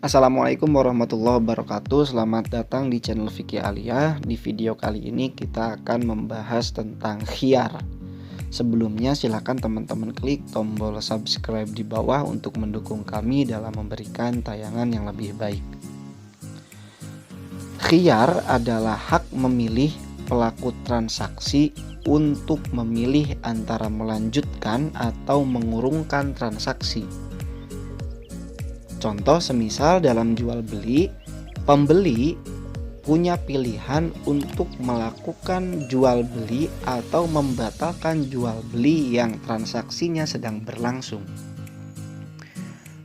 Assalamualaikum warahmatullahi wabarakatuh. Selamat datang di channel Fikih Aliyah. Di video kali ini kita akan membahas tentang khiyar. Sebelumnya silakan teman-teman klik tombol subscribe di bawah untuk mendukung kami dalam memberikan tayangan yang lebih baik. Khiyar adalah hak memilih pelaku transaksi untuk memilih antara melanjutkan atau mengurungkan transaksi. Contoh semisal dalam jual beli, pembeli punya pilihan untuk melakukan jual beli atau membatalkan jual beli yang transaksinya sedang berlangsung.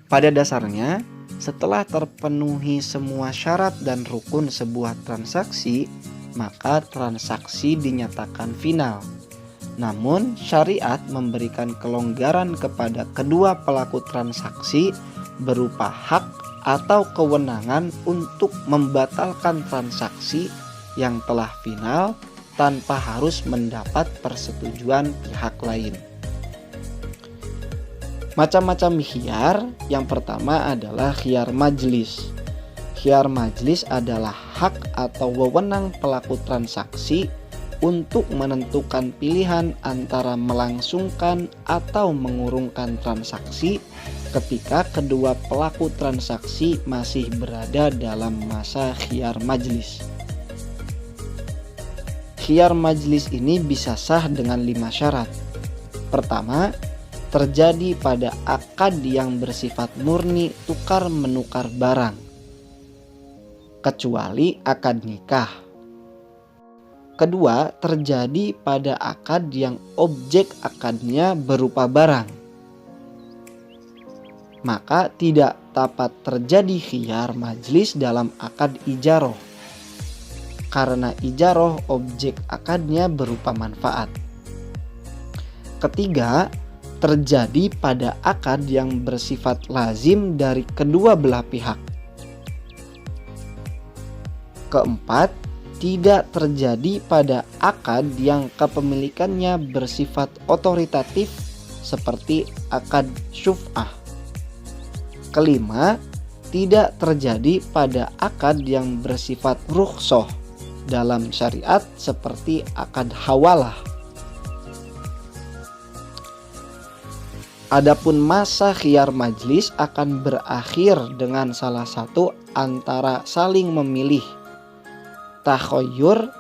Pada dasarnya, setelah terpenuhi semua syarat dan rukun sebuah transaksi, maka transaksi dinyatakan final. Namun, syariat memberikan kelonggaran kepada kedua pelaku transaksi berupa hak atau kewenangan untuk membatalkan transaksi yang telah final tanpa harus mendapat persetujuan pihak lain. Macam-macam khiyar. Yang pertama adalah khiyar majlis. Khiyar majlis adalah hak atau wewenang pelaku transaksi untuk menentukan pilihan antara melangsungkan atau mengurungkan transaksi ketika kedua pelaku transaksi masih berada dalam masa khiyar majlis. Khiyar majlis ini bisa sah dengan 5 syarat. Pertama, terjadi pada akad yang bersifat murni tukar-menukar barang, kecuali akad nikah. Kedua, terjadi pada akad yang objek akadnya berupa barang, maka tidak dapat terjadi khiyar majlis dalam akad ijaroh, karena ijaroh objek akadnya berupa manfaat. Ketiga, terjadi pada akad yang bersifat lazim dari kedua belah pihak. Keempat, tidak terjadi pada akad yang kepemilikannya bersifat otoritatif seperti akad syuf'ah. Kelima, tidak terjadi pada akad yang bersifat rukhsah dalam syariat seperti akad hawalah. Adapun masa khiyar majlis akan berakhir dengan salah satu antara saling memilih, takhayyur,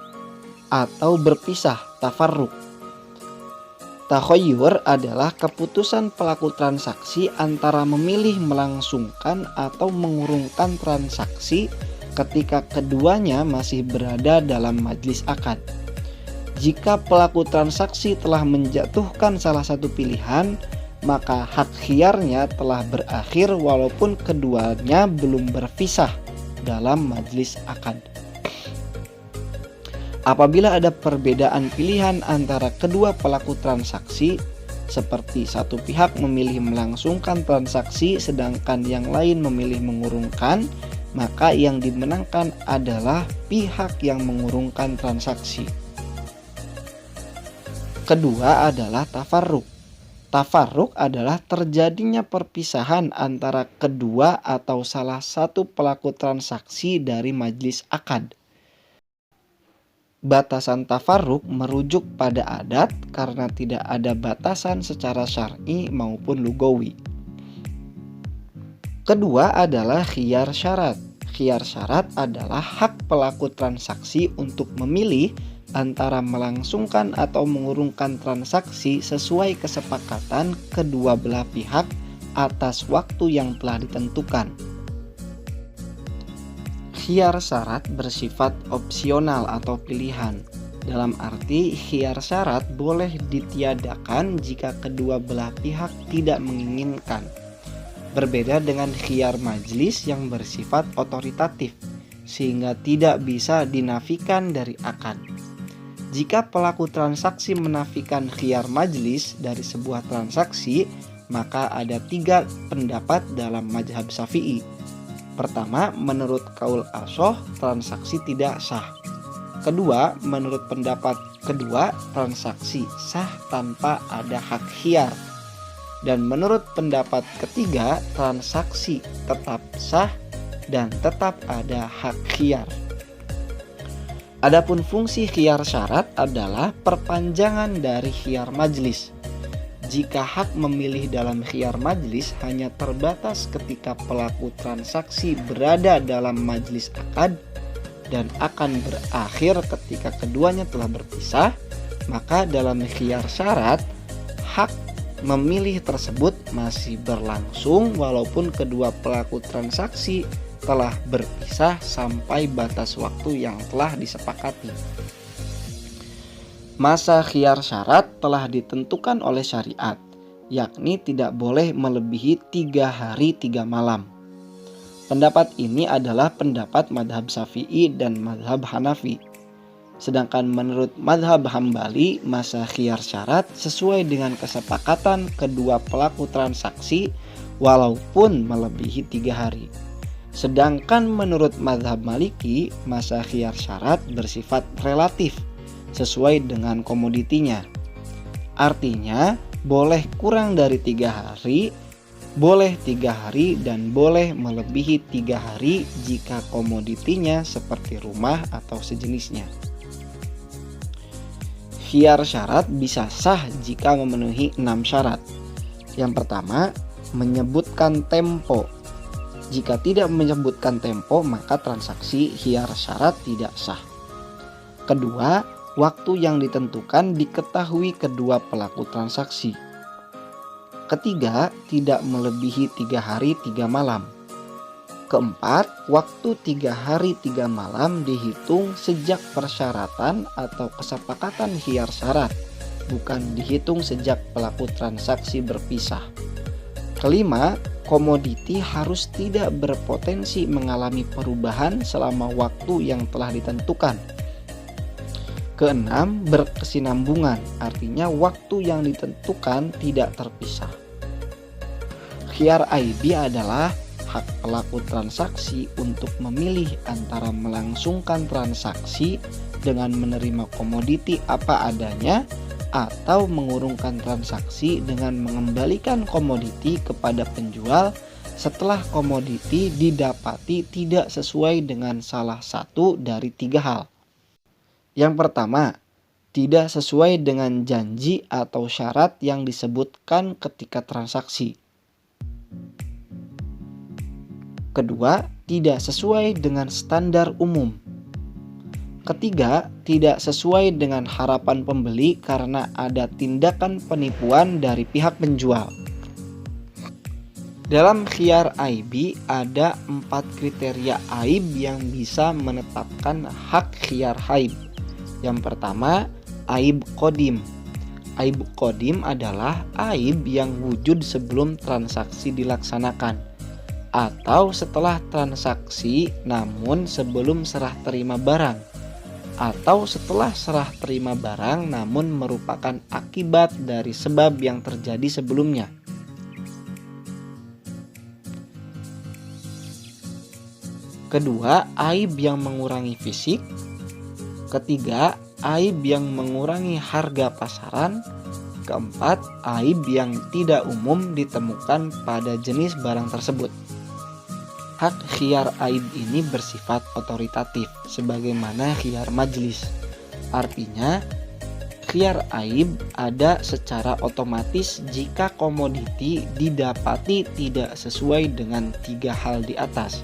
atau berpisah, tafarruq. Takhayyur adalah keputusan pelaku transaksi antara memilih melangsungkan atau mengurungkan transaksi ketika keduanya masih berada dalam majlis akad. Jika pelaku transaksi telah menjatuhkan salah satu pilihan, maka hak khiyarnya telah berakhir walaupun keduanya belum berpisah dalam majlis akad. Apabila ada perbedaan pilihan antara kedua pelaku transaksi, seperti satu pihak memilih melangsungkan transaksi sedangkan yang lain memilih mengurungkan, maka yang dimenangkan adalah pihak yang mengurungkan transaksi. Kedua adalah tafarruq. Tafarruq adalah terjadinya perpisahan antara kedua atau salah satu pelaku transaksi dari majlis akad. Batasan tafarruq merujuk pada adat karena tidak ada batasan secara syar'i maupun lugawi. Kedua adalah khiyar syarat. Khiyar syarat adalah hak pelaku transaksi untuk memilih antara melangsungkan atau mengurungkan transaksi sesuai kesepakatan kedua belah pihak atas waktu yang telah ditentukan. Khiyar syarat bersifat opsional atau pilihan. Dalam arti khiyar syarat boleh ditiadakan jika kedua belah pihak tidak menginginkan. Berbeda dengan khiyar majlis yang bersifat otoritatif, sehingga tidak bisa dinafikan dari akad. Jika pelaku transaksi menafikan khiyar majlis dari sebuah transaksi, maka ada 3 pendapat dalam mazhab Syafi'i. Pertama, menurut kaul ashah, transaksi tidak sah. Kedua, menurut pendapat kedua, transaksi sah tanpa ada hak khiyar. Dan menurut pendapat ketiga, transaksi tetap sah dan tetap ada hak khiyar. Adapun fungsi khiyar syarat adalah perpanjangan dari khiyar majlis. Jika hak memilih dalam khiyar majlis hanya terbatas ketika pelaku transaksi berada dalam majlis akad dan akan berakhir ketika keduanya telah berpisah, maka dalam khiyar syarat hak memilih tersebut masih berlangsung walaupun kedua pelaku transaksi telah berpisah sampai batas waktu yang telah disepakati. Masa khiyar syarat telah ditentukan oleh syariat, yakni tidak boleh melebihi 3 hari 3 malam. Pendapat ini adalah pendapat madhab Syafi'i dan madhab Hanafi. Sedangkan menurut madhab Hambali, masa khiyar syarat sesuai dengan kesepakatan kedua pelaku transaksi walaupun melebihi 3 hari. Sedangkan menurut madhab Maliki, masa khiyar syarat bersifat relatif sesuai dengan komoditinya. Artinya boleh kurang dari 3 hari, boleh 3 hari, dan boleh melebihi 3 hari jika komoditinya seperti rumah atau sejenisnya. Khiyar syarat bisa sah jika memenuhi 6 syarat. Yang pertama, menyebutkan tempo. Jika tidak menyebutkan tempo, maka transaksi khiyar syarat tidak sah. Kedua, waktu yang ditentukan diketahui kedua pelaku transaksi. Ketiga, tidak melebihi 3 hari 3 malam. Keempat, waktu 3 hari 3 malam dihitung sejak persyaratan atau kesepakatan khiyar syarat, bukan dihitung sejak pelaku transaksi berpisah. Kelima, komoditi harus tidak berpotensi mengalami perubahan selama waktu yang telah ditentukan. Keenam, berkesinambungan, artinya waktu yang ditentukan tidak terpisah. Khiyar aibi adalah hak pelaku transaksi untuk memilih antara melangsungkan transaksi dengan menerima komoditi apa adanya atau mengurungkan transaksi dengan mengembalikan komoditi kepada penjual setelah komoditi didapati tidak sesuai dengan salah satu dari 3 hal. Yang pertama, tidak sesuai dengan janji atau syarat yang disebutkan ketika transaksi. Kedua, tidak sesuai dengan standar umum. Ketiga, tidak sesuai dengan harapan pembeli karena ada tindakan penipuan dari pihak penjual. Dalam khiyar aibi ada 4 kriteria aib yang bisa menetapkan hak khiyar aib. Yang pertama, aib qadim. Aib qadim adalah aib yang wujud sebelum transaksi dilaksanakan atau setelah transaksi namun sebelum serah terima barang, atau setelah serah terima barang namun merupakan akibat dari sebab yang terjadi sebelumnya. Kedua, aib yang mengurangi fisik. Ketiga, aib yang mengurangi harga pasaran. Keempat, aib yang tidak umum ditemukan pada jenis barang tersebut. Hak khiyar aib ini bersifat otoritatif sebagaimana khiyar majlis. Artinya, khiyar aib ada secara otomatis jika komoditi didapati tidak sesuai dengan 3 hal di atas,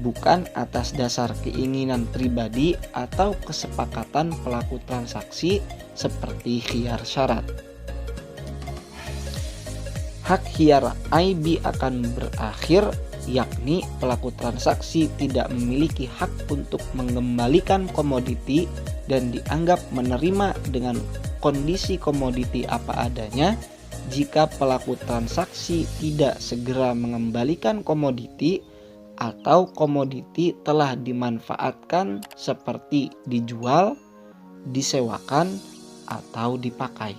bukan atas dasar keinginan pribadi atau kesepakatan pelaku transaksi seperti khiyar syarat. Hak khiyar aibi akan berakhir yakni pelaku transaksi tidak memiliki hak untuk mengembalikan komoditi dan dianggap menerima dengan kondisi komoditi apa adanya jika pelaku transaksi tidak segera mengembalikan komoditi atau komoditi telah dimanfaatkan seperti dijual, disewakan, atau dipakai.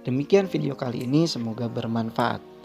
Demikian video kali ini, semoga bermanfaat.